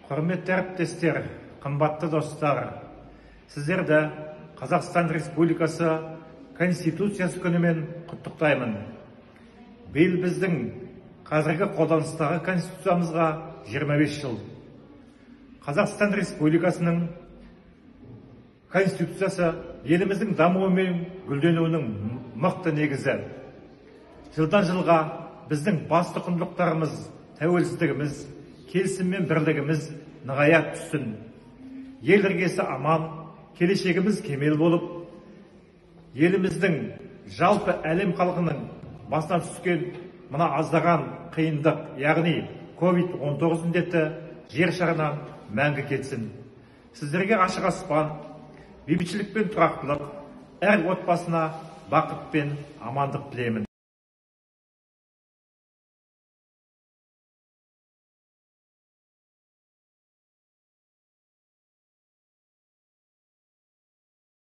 Құрметті әріптестер, қымбатты достар, сіздерді Қазақстан Республикасы Конституциясы күнімен құттықтаймын. Биыл біздің қазіргі қолданыстағы Конституциямызға 25 жыл. Қазақстан Республикасының Конституциясы еліміздің дамуы мен гүлденуінің мықты негізі. Жылдан жылға біздің басты құндылықтарымыз, тәуелсіздігіміз, келісім мен бірлігіміз нығая түссін. Ел іргесі аман, келешегіміз кемел болып, еліміздің жалпы әлем халқының басына түскен мына аздаған қиындық, яғни COVID-19 індеті жер шарынан мәңгі кетсін. Сіздерге ашық аспан, бейбітшілік пен тұрақтылық, әр отбасына бақыт пен амандық тілеймін.